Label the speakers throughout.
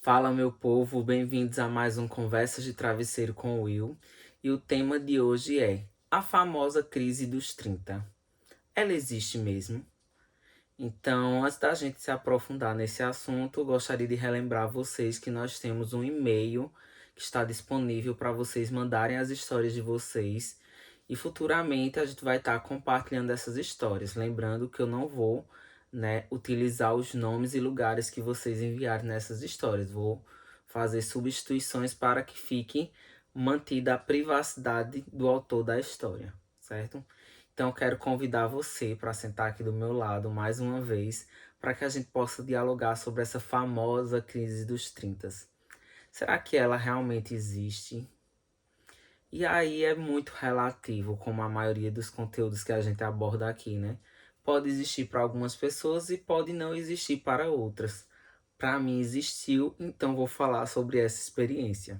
Speaker 1: Fala, meu povo, bem-vindos a mais um Conversas de Travesseiro com o Will. E o tema de hoje é a famosa crise dos 30. Ela existe mesmo? Então, antes da gente se aprofundar nesse assunto, eu gostaria de relembrar vocês que nós temos um e-mail que está disponível para vocês mandarem as histórias de vocês. E futuramente a gente vai estar compartilhando essas histórias. Lembrando que eu não vou, utilizar os nomes e lugares que vocês enviarem nessas histórias. Vou fazer substituições para que fique mantida a privacidade do autor da história, certo? Então, quero convidar você para sentar aqui do meu lado mais uma vez, para que a gente possa dialogar sobre essa famosa crise dos 30. Será que ela realmente existe? E aí é muito relativo, como a maioria dos conteúdos que a gente aborda aqui, né? Pode existir para algumas pessoas e pode não existir para outras. Para mim existiu, então vou falar sobre essa experiência.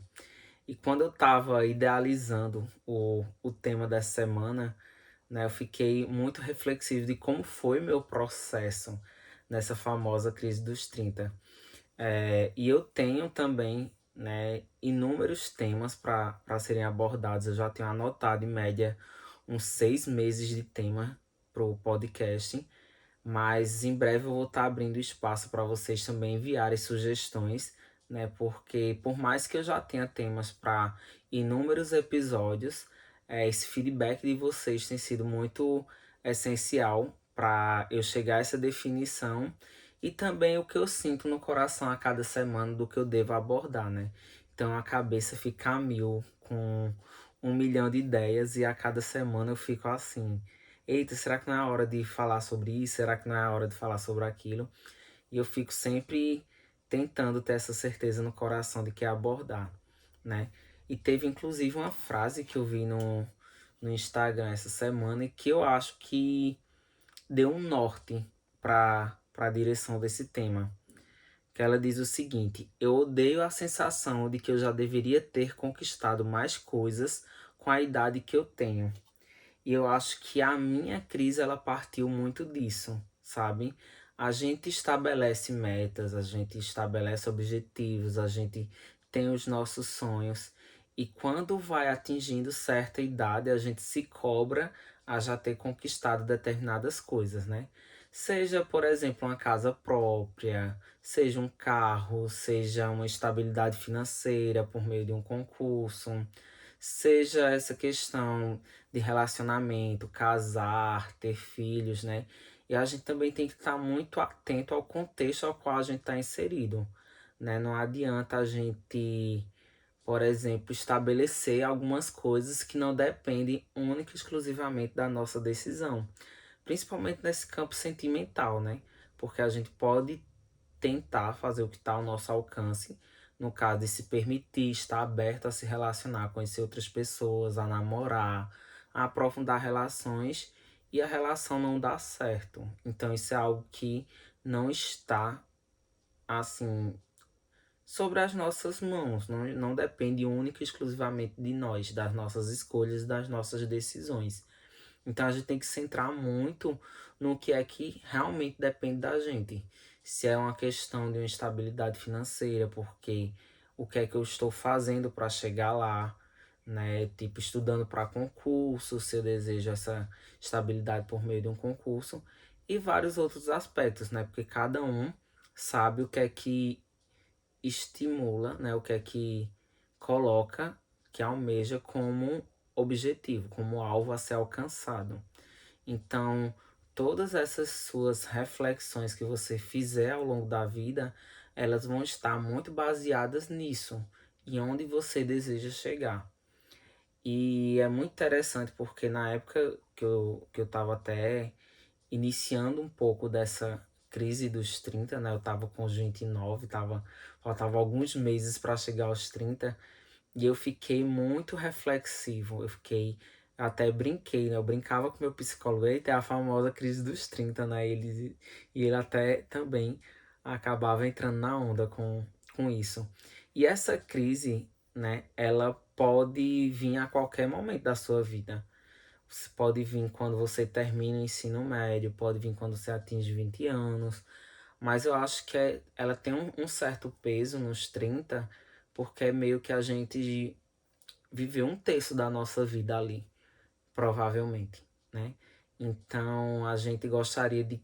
Speaker 1: E quando eu estava idealizando o tema dessa semana, eu fiquei muito reflexivo de como foi meu processo nessa famosa crise dos 30. E eu tenho também, inúmeros temas para serem abordados. Eu já tenho anotado, em média, uns 6 meses de tema para o podcast. Mas em breve eu vou estar abrindo espaço para vocês também enviarem sugestões, né? Porque por mais que eu já tenha temas para inúmeros episódios, esse feedback de vocês tem sido muito essencial para eu chegar a essa definição e também o que eu sinto no coração a cada semana do que eu devo abordar, né? Então a cabeça fica a mil com 1 milhão de ideias e a cada semana eu fico assim. Eita, será que não é a hora de falar sobre isso? Será que não é a hora de falar sobre aquilo? E eu fico sempre tentando ter essa certeza no coração de que é abordar, né? E teve inclusive uma frase que eu vi no Instagram essa semana e que eu acho que deu um norte para a direção desse tema. Que ela diz o seguinte: eu odeio a sensação de que eu já deveria ter conquistado mais coisas com a idade que eu tenho. E eu acho que a minha crise ela partiu muito disso, sabe? A gente estabelece metas, a gente estabelece objetivos, a gente tem os nossos sonhos. E quando vai atingindo certa idade, a gente se cobra a já ter conquistado determinadas coisas, né? Seja, por exemplo, uma casa própria, seja um carro, seja uma estabilidade financeira por meio de um concurso, seja essa questão de relacionamento, casar, ter filhos, né? E a gente também tem que estar muito atento ao contexto ao qual a gente está inserido, né? Não adianta a gente, por exemplo, estabelecer algumas coisas que não dependem única e exclusivamente da nossa decisão, principalmente nesse campo sentimental, né? Porque a gente pode tentar fazer o que está ao nosso alcance, no caso de se permitir estar aberto a se relacionar, conhecer outras pessoas, a namorar, a aprofundar relações e a relação não dá certo. Então isso é algo que não está assim sobre as nossas mãos, não depende única e exclusivamente de nós, das nossas escolhas, das nossas decisões. Então a gente tem que centrar muito no que é que realmente depende da gente. Se é uma questão de uma estabilidade financeira, porque o que é que eu estou fazendo para chegar lá, né? Tipo, estudando para concurso, se eu desejo essa estabilidade por meio de um concurso, e vários outros aspectos, né? Porque cada um sabe o que é que estimula, né? O que é que coloca, que almeja como objetivo, como alvo a ser alcançado. Então, todas essas suas reflexões que você fizer ao longo da vida, elas vão estar muito baseadas nisso, e onde você deseja chegar. E é muito interessante porque na época que eu estava até iniciando um pouco dessa crise dos 30, né? Eu estava com os 29, faltava alguns meses para chegar aos 30. E eu fiquei muito reflexivo, até brinquei, né? Eu brincava com meu psicólogo, eita, é a famosa crise dos 30, né? E ele até também acabava entrando na onda com isso. E essa crise, né, ela pode vir a qualquer momento da sua vida. Você pode vir quando você termina o ensino médio, pode vir quando você atinge 20 anos, Mas eu acho que ela tem um certo peso nos 30, porque é meio que a gente viveu um terço da nossa vida ali, provavelmente, né? Então a gente gostaria de,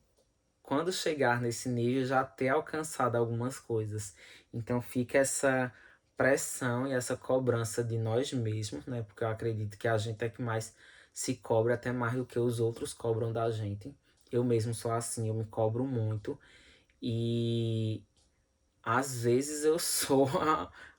Speaker 1: quando chegar nesse nível, já ter alcançado algumas coisas. Então fica essa pressão e essa cobrança de nós mesmos, né? Porque eu acredito que a gente é que mais se cobra, até mais do que os outros cobram da gente. Eu mesmo sou assim, eu me cobro muito. E às vezes eu sou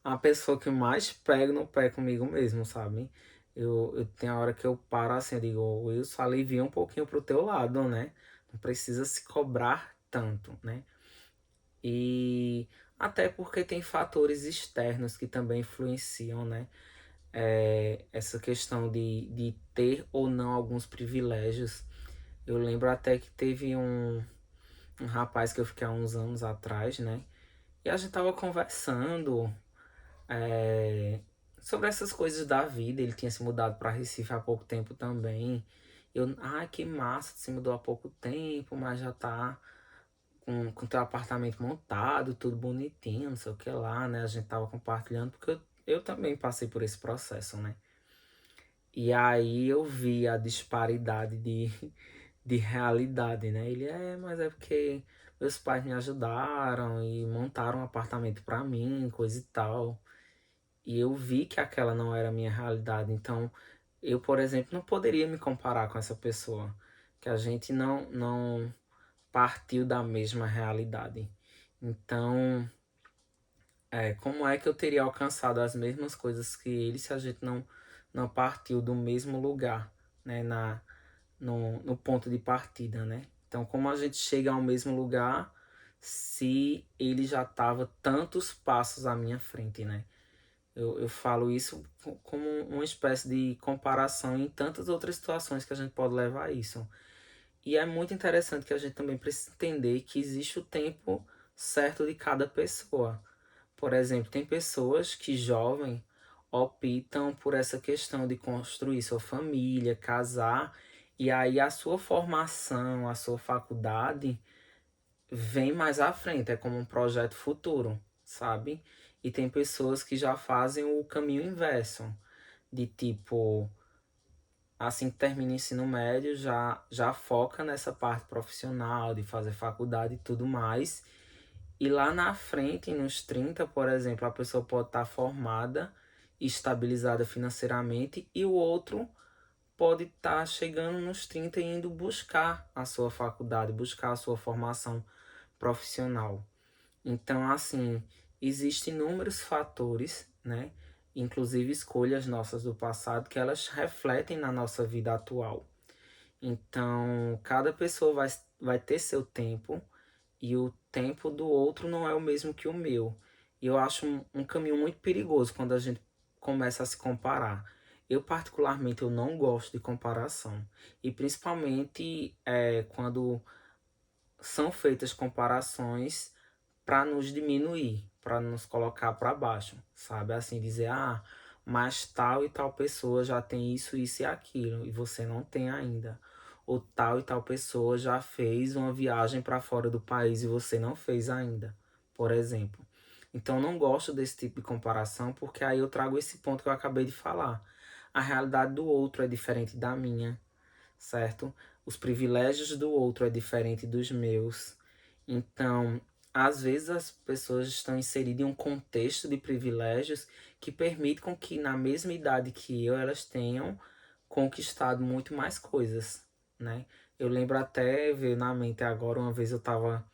Speaker 1: a pessoa que mais pega no pé comigo mesmo, sabe? Eu tenho a hora que eu paro assim, eu digo, Wilson, alivia um pouquinho pro teu lado, né? Não precisa se cobrar tanto, né? E até porque tem fatores externos que também influenciam, né? Essa questão de ter ou não alguns privilégios. Eu lembro até que teve um rapaz que eu fiquei há uns anos atrás, né? E a gente tava conversando é, sobre essas coisas da vida. Ele tinha se mudado para Recife há pouco tempo também. Eu, que massa, se mudou há pouco tempo, mas já tá com teu apartamento montado, tudo bonitinho, não sei o que lá, né? A gente tava compartilhando, porque eu também passei por esse processo, né? E aí eu vi a disparidade de realidade, né? Ele mas é porque meus pais me ajudaram e montaram um apartamento para mim, coisa e tal. E eu vi que aquela não era a minha realidade. Então, eu, por exemplo, não poderia me comparar com essa pessoa, que a gente não partiu da mesma realidade. Então, como é que eu teria alcançado as mesmas coisas que ele se a gente não partiu do mesmo lugar, né? No ponto de partida, né? Então, como a gente chega ao mesmo lugar se ele já estava tantos passos à minha frente, né? Eu falo isso como uma espécie de comparação em tantas outras situações que a gente pode levar a isso. E é muito interessante que a gente também precisa entender que existe o tempo certo de cada pessoa. Por exemplo, tem pessoas que jovem optam por essa questão de construir sua família, casar, e aí a sua formação, a sua faculdade vem mais à frente, é como um projeto futuro, sabe? E tem pessoas que já fazem o caminho inverso, de tipo, assim que termina o ensino médio, já foca nessa parte profissional, de fazer faculdade e tudo mais. E lá na frente, nos 30 por exemplo, a pessoa pode estar formada, estabilizada financeiramente, e o outro pode estar chegando nos 30 e indo buscar a sua faculdade, buscar a sua formação profissional. Então, assim, existem inúmeros fatores, né? Inclusive escolhas nossas do passado que elas refletem na nossa vida atual. Então, cada pessoa vai ter seu tempo e o tempo do outro não é o mesmo que o meu. E eu acho um caminho muito perigoso quando a gente começa a se comparar. Eu, particularmente, eu não gosto de comparação. E principalmente quando são feitas comparações para nos diminuir, para nos colocar para baixo, sabe? Assim, dizer, mas tal e tal pessoa já tem isso, isso e aquilo, e você não tem ainda. Ou tal e tal pessoa já fez uma viagem para fora do país e você não fez ainda, por exemplo. Então, não gosto desse tipo de comparação, porque aí eu trago esse ponto que eu acabei de falar. A realidade do outro é diferente da minha, certo? Os privilégios do outro é diferente dos meus. Então, às vezes as pessoas estão inseridas em um contexto de privilégios que permite com que na mesma idade que eu elas tenham conquistado muito mais coisas, né? Eu lembro até, veio na mente agora, uma vez eu estava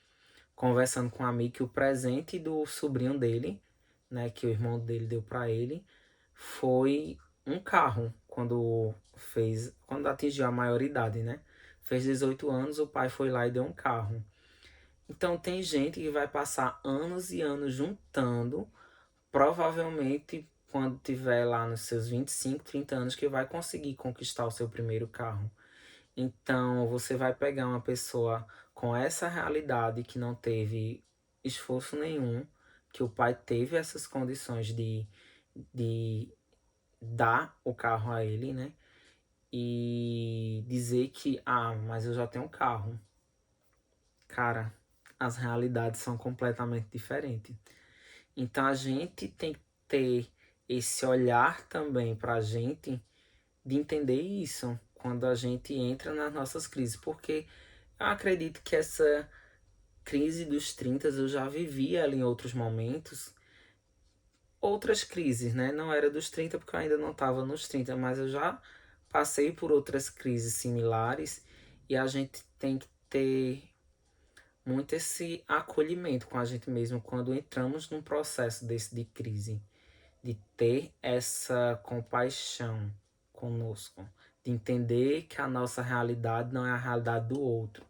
Speaker 1: conversando com um amigo que o presente do sobrinho dele, né, que o irmão dele deu para ele, foi um carro quando atingiu a maioridade, né? Fez 18 anos, o pai foi lá e deu um carro. Então tem gente que vai passar anos e anos juntando, provavelmente quando tiver lá nos seus 25, 30 anos que vai conseguir conquistar o seu primeiro carro. Então você vai pegar uma pessoa com essa realidade que não teve esforço nenhum, que o pai teve essas condições de dar o carro a ele, né? E dizer que, mas eu já tenho um carro. Cara, as realidades são completamente diferentes. Então a gente tem que ter esse olhar também para a gente de entender isso quando a gente entra nas nossas crises, porque eu acredito que essa crise dos 30 eu já vivi ela em outros momentos, outras crises, né? Não era dos 30 porque eu ainda não estava nos 30, mas eu já passei por outras crises similares e a gente tem que ter muito esse acolhimento com a gente mesmo quando entramos num processo desse de crise, de ter essa compaixão conosco, de entender que a nossa realidade não é a realidade do outro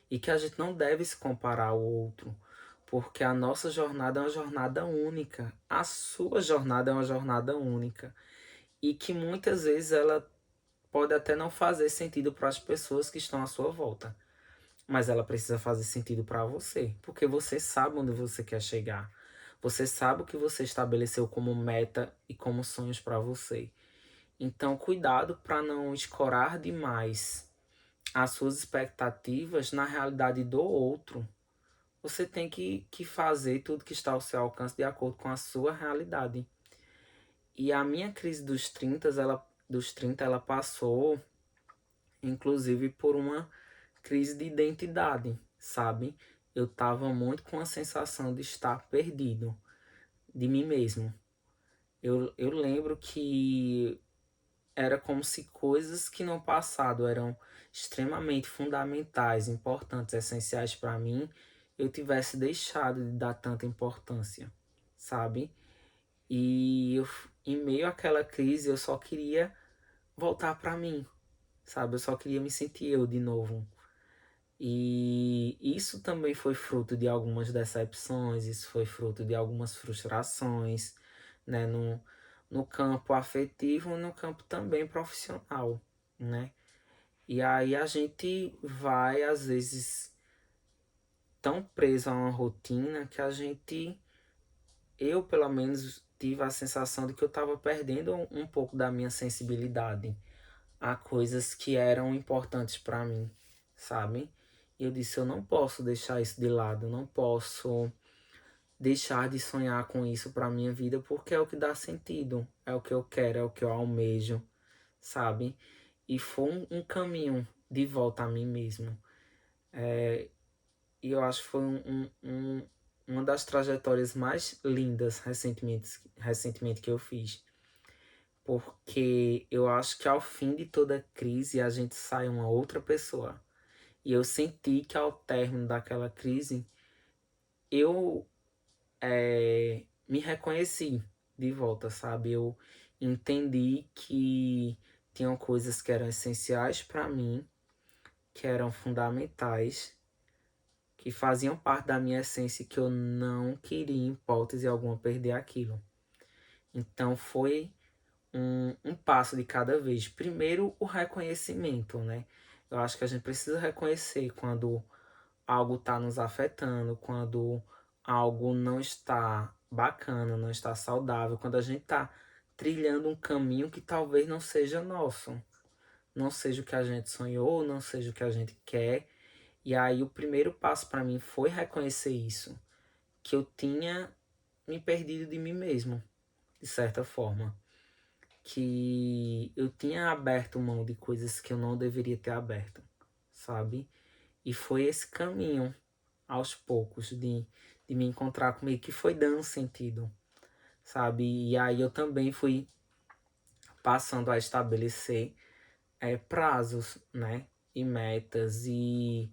Speaker 1: e que a gente não deve se comparar ao outro, porque a nossa jornada é uma jornada única, a sua jornada é uma jornada única e que muitas vezes ela pode até não fazer sentido para as pessoas que estão à sua volta, mas ela precisa fazer sentido para você, porque você sabe onde você quer chegar. Você sabe o que você estabeleceu como meta e como sonhos para você. Então, cuidado para não escorar demais as suas expectativas na realidade do outro. Você tem que fazer tudo que está ao seu alcance de acordo com a sua realidade. E a minha crise dos 30 ela passou, inclusive, por uma crise de identidade, sabe? Eu tava muito com a sensação de estar perdido de mim mesmo. Eu lembro que era como se coisas que no passado eram extremamente fundamentais, importantes, essenciais para mim, eu tivesse deixado de dar tanta importância, sabe? E eu, em meio àquela crise eu só queria voltar para mim, sabe? Eu só queria me sentir eu de novo. E isso também foi fruto de algumas decepções, isso foi fruto de algumas frustrações, né, no campo afetivo e no campo também profissional, né? E aí a gente vai, às vezes, tão preso a uma rotina que eu pelo menos tive a sensação de que eu estava perdendo um pouco da minha sensibilidade a coisas que eram importantes para mim, sabe? E eu disse, eu não posso deixar isso de lado, eu não posso deixar de sonhar com isso para minha vida, porque é o que dá sentido, é o que eu quero, é o que eu almejo, sabe? E foi um caminho de volta a mim mesmo. E eu acho que foi uma das trajetórias mais lindas recentemente que eu fiz. Porque eu acho que ao fim de toda crise a gente sai uma outra pessoa. E eu senti que ao término daquela crise eu me reconheci de volta, sabe? Eu entendi que tinham coisas que eram essenciais para mim, que eram fundamentais, que faziam parte da minha essência e que eu não queria, em hipótese alguma, perder aquilo. Então foi um passo de cada vez. Primeiro, o reconhecimento, né? Eu acho que a gente precisa reconhecer quando algo está nos afetando, quando algo não está bacana, não está saudável, quando a gente está trilhando um caminho que talvez não seja nosso, não seja o que a gente sonhou, não seja o que a gente quer. E aí o primeiro passo para mim foi reconhecer isso, que eu tinha me perdido de mim mesmo, de certa forma, que eu tinha aberto mão de coisas que eu não deveria ter aberto, sabe? E foi esse caminho, aos poucos, de me encontrar comigo, que foi dando sentido, sabe? E aí eu também fui passando a estabelecer prazos, né? E metas, e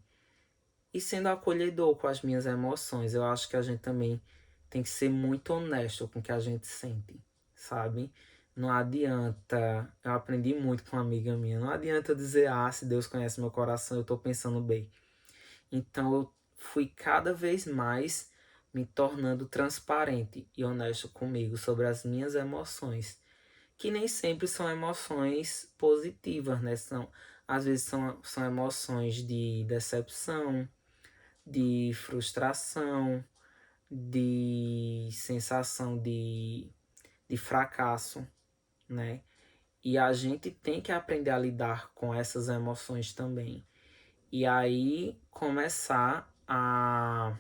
Speaker 1: sendo acolhedor com as minhas emoções. Eu acho que a gente também tem que ser muito honesto com o que a gente sente, sabe? Não adianta, eu aprendi muito com uma amiga minha, não adianta dizer, ah, se Deus conhece meu coração, eu tô pensando bem. Então eu fui cada vez mais me tornando transparente e honesto comigo sobre as minhas emoções, que nem sempre são emoções positivas, né? Às vezes são emoções de decepção, de frustração, de sensação de fracasso, né? E a gente tem que aprender a lidar com essas emoções também. E aí começar a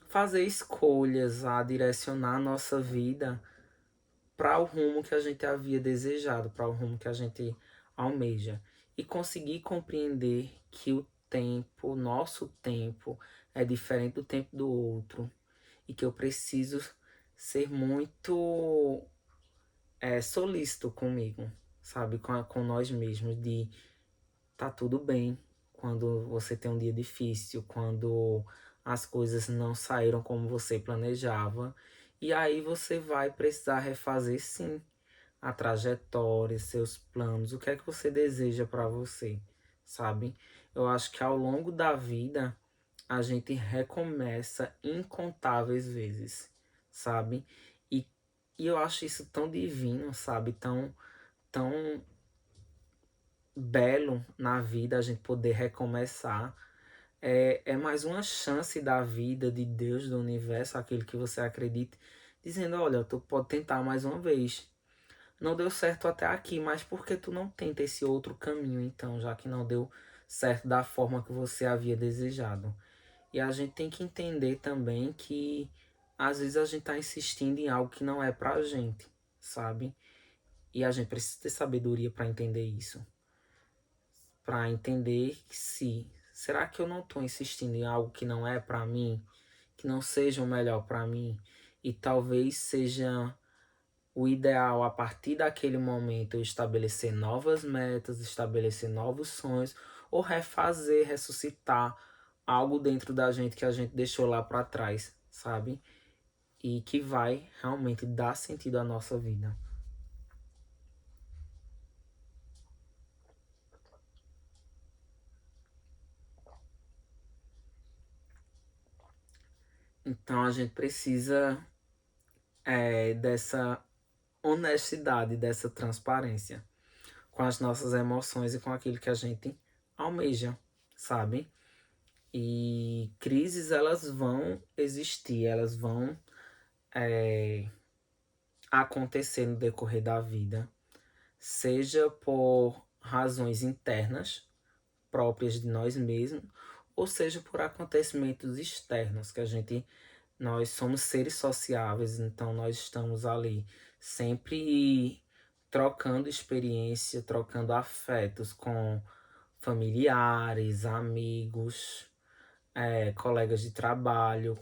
Speaker 1: fazer escolhas, a direcionar a nossa vida para o rumo que a gente havia desejado, para o rumo que a gente almeja. E conseguir compreender que o tempo, nosso tempo, é diferente do tempo do outro. E que eu preciso ser muito solícito comigo, sabe? Com nós mesmos, de tá tudo bem quando você tem um dia difícil, quando as coisas não saíram como você planejava. E aí você vai precisar refazer sim a trajetória, seus planos, o que é que você deseja para você, sabe? Eu acho que ao longo da vida a gente recomeça incontáveis vezes, sabe? E, e eu acho isso tão divino, sabe? Tão belo na vida a gente poder recomeçar. É mais uma chance da vida, de Deus, do universo, aquele que você acredita, dizendo: olha, tu pode tentar mais uma vez. Não deu certo até aqui, mas por que tu não tenta esse outro caminho então, já que não deu certo da forma que você havia desejado? E a gente tem que entender também que às vezes a gente tá insistindo em algo que não é pra gente, sabe? E a gente precisa ter sabedoria para entender isso. Para entender que se será que eu não tô insistindo em algo que não é pra mim, que não seja o melhor pra mim, e talvez seja o ideal a partir daquele momento eu estabelecer novas metas, estabelecer novos sonhos, ou refazer, ressuscitar algo dentro da gente que a gente deixou lá para trás, sabe? E que vai realmente dar sentido à nossa vida. Então a gente precisa dessa honestidade, dessa transparência com as nossas emoções e com aquilo que a gente almeja, sabe? E crises elas vão existir, elas vão acontecer no decorrer da vida, seja por razões internas próprias de nós mesmos, ou seja por acontecimentos externos que nós somos seres sociáveis, então nós estamos ali sempre trocando experiência, trocando afetos com familiares, amigos, colegas de trabalho,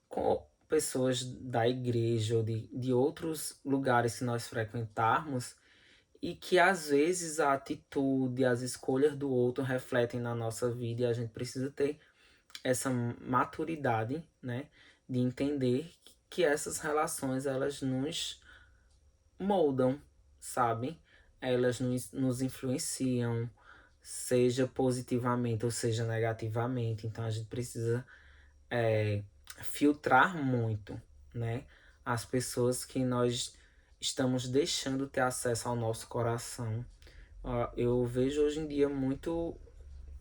Speaker 1: com pessoas da igreja ou de outros lugares que nós frequentarmos e que às vezes a atitude, as escolhas do outro refletem na nossa vida e a gente precisa ter essa maturidade, né, de entender que essas relações elas nos moldam, sabe? Elas nos influenciam, seja positivamente ou seja negativamente. Então a gente precisa é, filtrar muito, né? As pessoas que nós estamos deixando ter acesso ao nosso coração. Eu vejo hoje em dia muito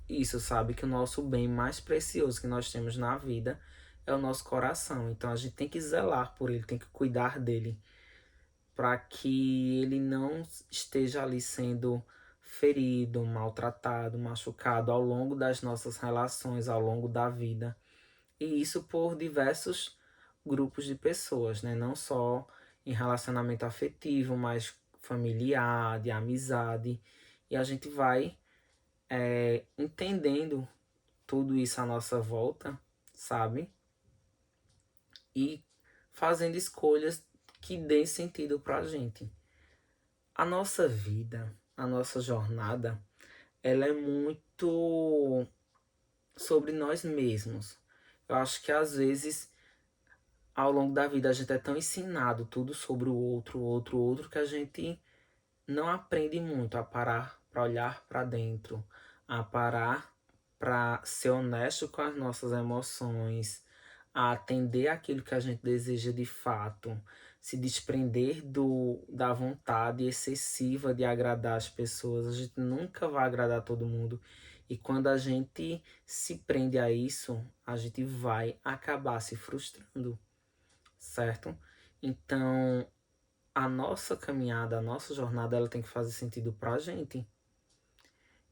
Speaker 1: isso, sabe? Que o nosso bem mais precioso que nós temos na vida é o nosso coração. Então a gente tem que zelar por ele, tem que cuidar dele, para que ele não esteja ali sendo ferido, maltratado, machucado ao longo das nossas relações, ao longo da vida. E isso por diversos grupos de pessoas, né? Não só em relacionamento afetivo, mas familiar, de amizade. E a gente vai entendendo tudo isso à nossa volta, sabe? E fazendo escolhas que deem sentido pra gente. A nossa vida, a nossa jornada, ela é muito sobre nós mesmos. Eu acho que às vezes ao longo da vida a gente é tão ensinado tudo sobre o outro, o outro, que a gente não aprende muito a parar para olhar para dentro, a parar para ser honesto com as nossas emoções, a atender aquilo que a gente deseja de fato, se desprender da vontade excessiva de agradar as pessoas. A gente nunca vai agradar todo mundo. E quando a gente se prende a isso, a gente vai acabar se frustrando, certo? Então, a nossa caminhada, a nossa jornada, ela tem que fazer sentido pra gente.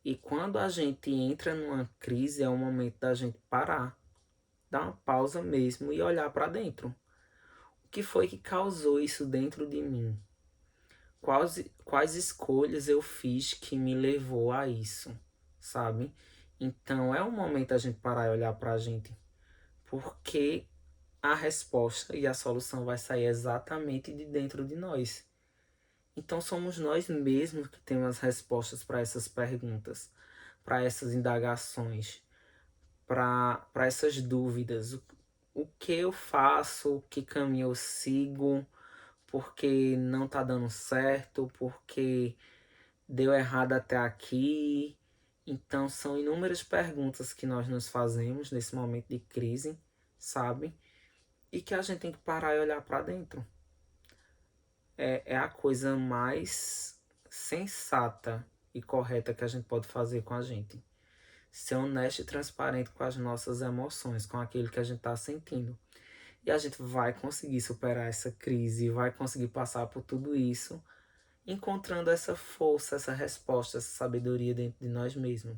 Speaker 1: E quando a gente entra numa crise, é o momento da gente parar, dar uma pausa mesmo e olhar para dentro. O que foi que causou isso dentro de mim? Quais escolhas eu fiz que me levou a isso, sabe? Então é o momento da gente parar e olhar para a gente, porque a resposta e a solução vai sair exatamente de dentro de nós. Então somos nós mesmos que temos as respostas para essas perguntas, para essas indagações, para essas dúvidas. O que eu faço, que caminho eu sigo, porque não está dando certo, porque deu errado até aqui. Então são inúmeras perguntas que nós nos fazemos nesse momento de crise, sabe? E que a gente tem que parar e olhar para dentro. É a coisa mais sensata e correta que a gente pode fazer com a gente. Ser honesto e transparente com as nossas emoções, com aquilo que a gente está sentindo. E a gente vai conseguir superar essa crise, vai conseguir passar por tudo isso, encontrando essa força, essa resposta, essa sabedoria dentro de nós mesmos.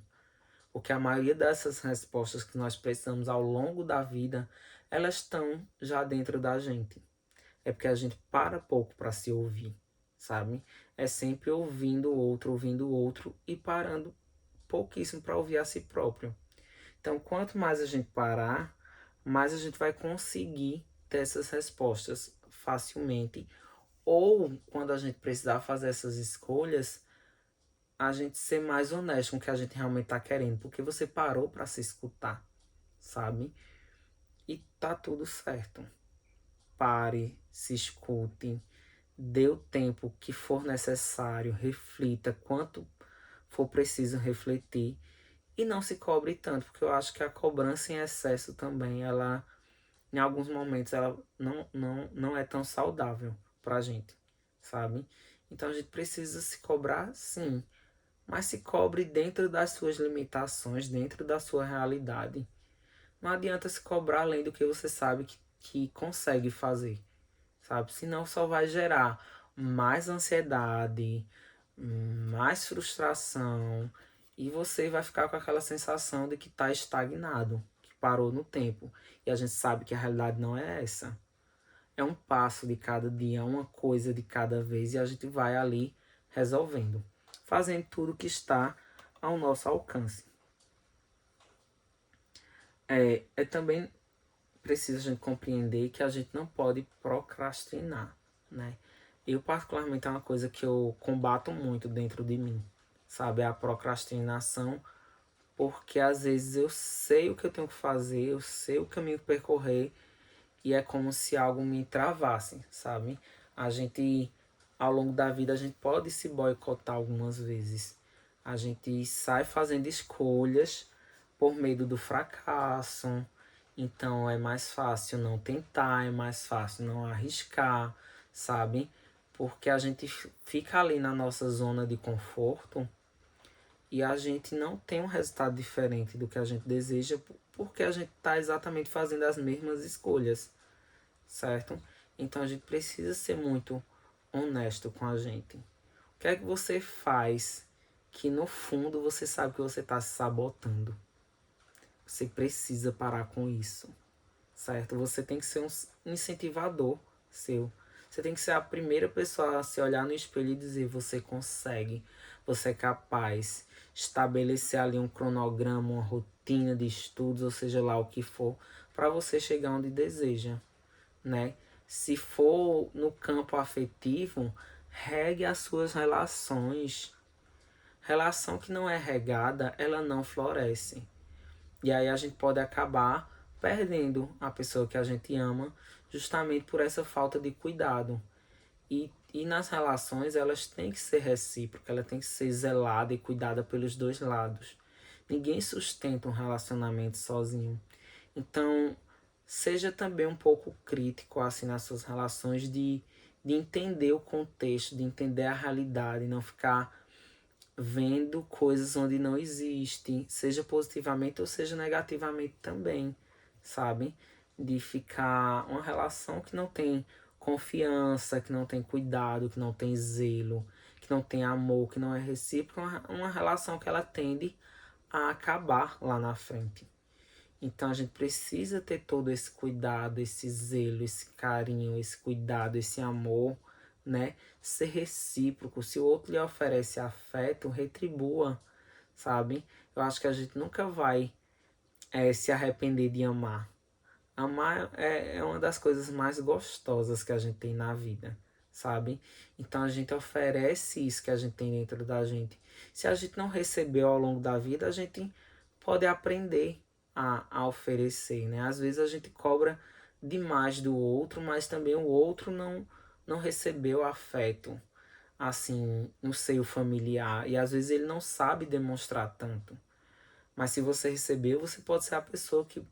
Speaker 1: Porque a maioria dessas respostas que nós precisamos ao longo da vida, elas estão já dentro da gente. É porque a gente para pouco para se ouvir, sabe? É sempre ouvindo o outro e parando pouquíssimo para ouvir a si próprio. Então, quanto mais a gente parar, mais a gente vai conseguir ter essas respostas facilmente. Ou, quando a gente precisar fazer essas escolhas, a gente ser mais honesto com o que a gente realmente está querendo. Porque você parou para se escutar, sabe? E tá tudo certo. Pare, se escute, dê o tempo que for necessário, reflita quanto for preciso refletir e não se cobre tanto, porque eu acho que a cobrança em excesso também, ela, em alguns momentos, ela não é tão saudável pra gente, sabe? Então a gente precisa se cobrar, sim, mas se cobre dentro das suas limitações, dentro da sua realidade. Não adianta se cobrar além do que você sabe que consegue fazer, sabe? Senão só vai gerar mais ansiedade, mais frustração e você vai ficar com aquela sensação de que está estagnado, que parou no tempo. E a gente sabe que a realidade não é essa. É um passo de cada dia, uma coisa de cada vez e a gente vai ali resolvendo, fazendo tudo que está ao nosso alcance. É também preciso a gente compreender que a gente não pode procrastinar, né? Eu, particularmente, é uma coisa que eu combato muito dentro de mim, sabe? A procrastinação, porque às vezes eu sei o que eu tenho que fazer, eu sei o caminho que percorrer, e é como se algo me travasse, sabe? A gente, ao longo da vida, a gente pode se boicotar algumas vezes. A gente sai fazendo escolhas por medo do fracasso, então é mais fácil não tentar, é mais fácil não arriscar, sabe? Porque a gente fica ali na nossa zona de conforto e a gente não tem um resultado diferente do que a gente deseja porque a gente está exatamente fazendo as mesmas escolhas, certo? Então a gente precisa ser muito honesto com a gente. O que é que você faz que no fundo você sabe que você está se sabotando? Você precisa parar com isso, certo? Você tem que ser um incentivador seu. Você tem que ser a primeira pessoa a se olhar no espelho e dizer: você consegue, você é capaz. Estabelecer ali um cronograma, uma rotina de estudos, ou seja lá o que for, para você chegar onde deseja, né? Se for no campo afetivo, regue as suas relações. Relação que não é regada, ela não floresce. E aí a gente pode acabar perdendo a pessoa que a gente ama justamente por essa falta de cuidado. E nas relações elas têm que ser recíprocas, ela tem que ser zelada e cuidada pelos dois lados. Ninguém sustenta um relacionamento sozinho. Então, seja também um pouco crítico assim nas suas relações de entender o contexto, de entender a realidade, não ficar vendo coisas onde não existem, seja positivamente ou seja negativamente também, sabe? De ficar uma relação que não tem confiança, que não tem cuidado, que não tem zelo, que não tem amor, que não é recíproca, uma relação que ela tende a acabar lá na frente. Então a gente precisa ter todo esse cuidado, esse zelo, esse carinho, esse cuidado, esse amor, né? Ser recíproco. Se o outro lhe oferece afeto, retribua, sabe? Eu acho que a gente nunca vai se arrepender de amar. Amar é uma das coisas mais gostosas que a gente tem na vida, sabe? Então a gente oferece isso que a gente tem dentro da gente. Se a gente não recebeu ao longo da vida, a gente pode aprender a oferecer, né? Às vezes a gente cobra demais do outro, mas também o outro não recebeu afeto, assim, no seio familiar. E às vezes ele não sabe demonstrar tanto. Mas se você recebeu, você pode ser a pessoa que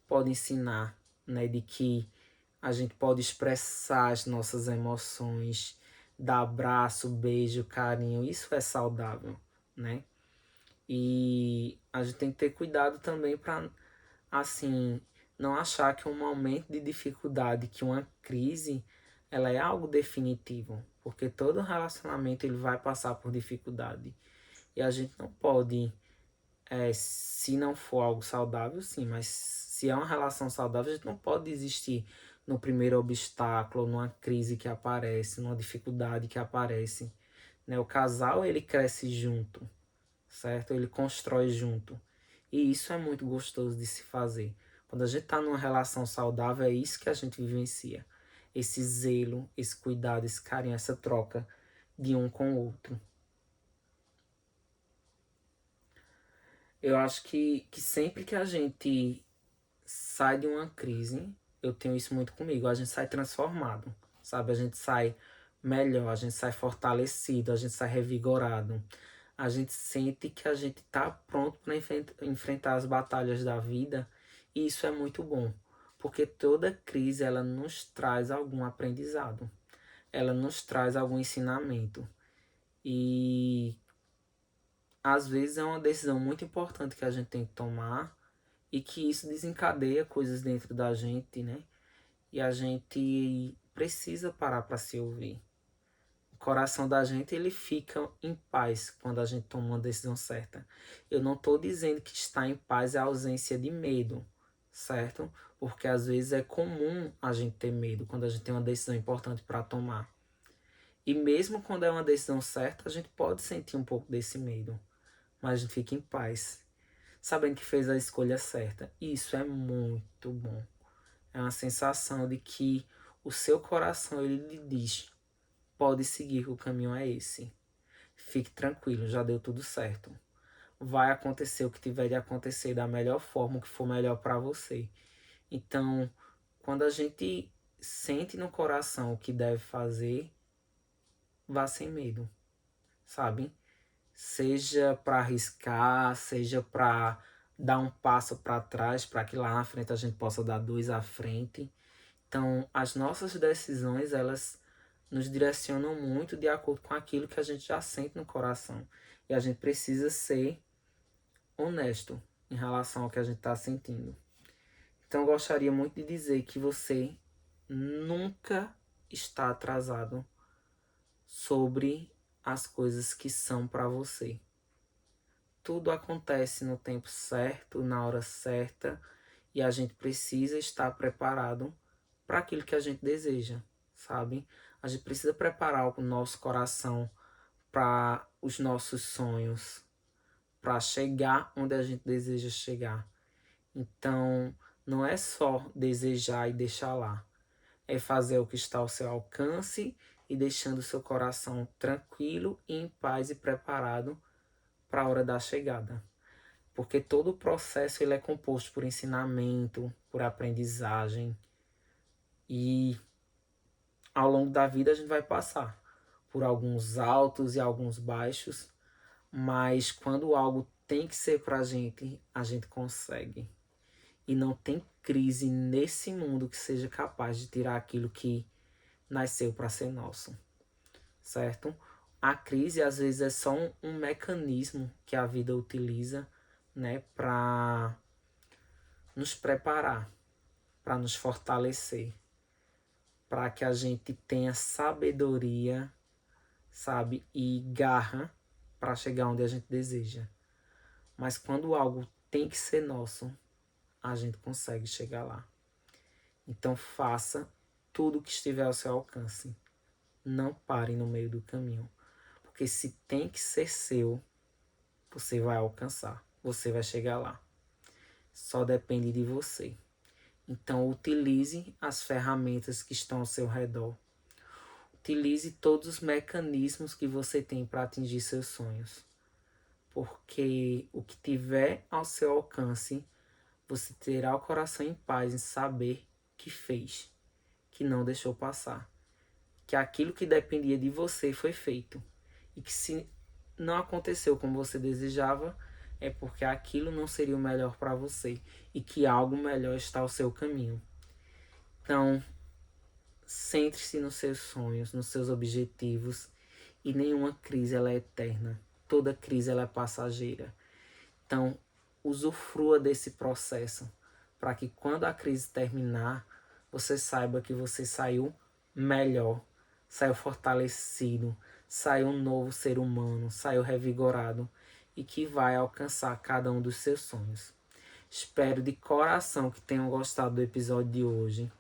Speaker 1: pode ensinar, né, de que a gente pode expressar as nossas emoções, dar abraço, beijo, carinho, isso é saudável, né? E a gente tem que ter cuidado também para, assim, não achar que um momento de dificuldade, que uma crise, ela é algo definitivo, porque todo relacionamento ele vai passar por dificuldade. E a gente não pode se não for algo saudável, sim, mas se é uma relação saudável, a gente não pode desistir no primeiro obstáculo, numa crise que aparece, numa dificuldade que aparece, né? O casal, ele cresce junto, certo? Ele constrói junto. E isso é muito gostoso de se fazer. Quando a gente está numa relação saudável, é isso que a gente vivencia. Esse zelo, esse cuidado, esse carinho, essa troca de um com o outro. Eu acho que sempre que a gente sai de uma crise, eu tenho isso muito comigo, a gente sai transformado, sabe? A gente sai melhor, a gente sai fortalecido, a gente sai revigorado. A gente sente que a gente tá pronto para enfrentar as batalhas da vida, e isso é muito bom, porque toda crise ela nos traz algum aprendizado, ela nos traz algum ensinamento. E às vezes é uma decisão muito importante que a gente tem que tomar e que isso desencadeia coisas dentro da gente, né? E a gente precisa parar para se ouvir. O coração da gente ele fica em paz quando a gente toma uma decisão certa. Eu não estou dizendo que estar em paz é a ausência de medo, certo? Porque às vezes é comum a gente ter medo quando a gente tem uma decisão importante para tomar. E mesmo quando é uma decisão certa, a gente pode sentir um pouco desse medo, mas a gente fica em paz, sabendo que fez a escolha certa. E isso é muito bom. É uma sensação de que o seu coração ele lhe diz: pode seguir, que o caminho é esse. Fique tranquilo, já deu tudo certo. Vai acontecer o que tiver de acontecer da melhor forma, o que for melhor para você. Então, quando a gente sente no coração o que deve fazer, vá sem medo, sabe? Seja para arriscar, seja para dar um passo para trás, para que lá na frente a gente possa dar dois à frente. Então, as nossas decisões, elas nos direcionam muito de acordo com aquilo que a gente já sente no coração. E a gente precisa ser honesto em relação ao que a gente está sentindo. Então, eu gostaria muito de dizer que você nunca está atrasado sobre as coisas que são para você. Tudo acontece no tempo certo, na hora certa, e a gente precisa estar preparado para aquilo que a gente deseja, sabe? A gente precisa preparar o nosso coração para os nossos sonhos, para chegar onde a gente deseja chegar. Então, não é só desejar e deixar lá, é fazer o que está ao seu alcance e deixando o seu coração tranquilo e em paz e preparado para a hora da chegada. Porque todo o processo ele é composto por ensinamento, por aprendizagem e ao longo da vida a gente vai passar por alguns altos e alguns baixos, mas quando algo tem que ser pra gente, a gente consegue. E não tem crise nesse mundo que seja capaz de tirar aquilo que nasceu para ser nosso, certo? A crise às vezes é só um mecanismo que a vida utiliza, né, para nos preparar, para nos fortalecer, para que a gente tenha sabedoria, sabe? E garra para chegar onde a gente deseja. Mas quando algo tem que ser nosso, a gente consegue chegar lá. Então faça tudo o que estiver ao seu alcance. Não pare no meio do caminho. Porque se tem que ser seu, você vai alcançar. Você vai chegar lá. Só depende de você. Então utilize as ferramentas que estão ao seu redor. Utilize todos os mecanismos que você tem para atingir seus sonhos. Porque o que tiver ao seu alcance, você terá o coração em paz em saber que fez, que não deixou passar. Que aquilo que dependia de você foi feito. E que se não aconteceu como você desejava, é porque aquilo não seria o melhor para você. E que algo melhor está ao seu caminho. Então, centre-se nos seus sonhos, nos seus objetivos. E nenhuma crise ela é eterna. Toda crise ela é passageira. Então, usufrua desse processo para que quando a crise terminar, você saiba que você saiu melhor, saiu fortalecido, saiu um novo ser humano, saiu revigorado e que vai alcançar cada um dos seus sonhos. Espero de coração que tenham gostado do episódio de hoje.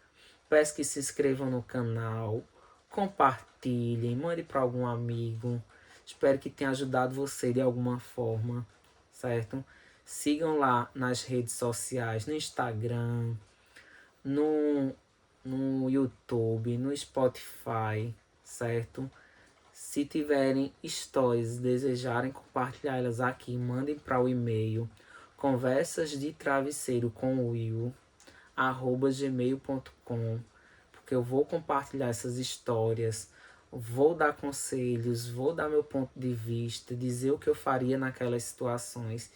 Speaker 1: Peço que se inscrevam no canal, compartilhem, mande para algum amigo. Espero que tenha ajudado você de alguma forma, certo? Sigam lá nas redes sociais, no Instagram, no YouTube, no Spotify, certo? Se tiverem histórias e desejarem compartilhar elas aqui, mandem para o e-mail conversasdetravesseiro@gmail.com, porque eu vou compartilhar essas histórias, vou dar conselhos, vou dar meu ponto de vista, dizer o que eu faria naquelas situações.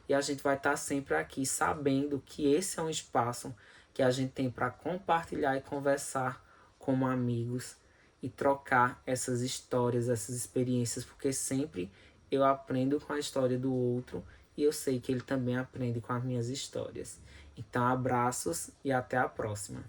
Speaker 1: E a gente vai estar sempre aqui sabendo que esse é um espaço que a gente tem para compartilhar e conversar como amigos e trocar essas histórias, essas experiências, porque sempre eu aprendo com a história do outro e eu sei que ele também aprende com as minhas histórias. Então, abraços e até a próxima.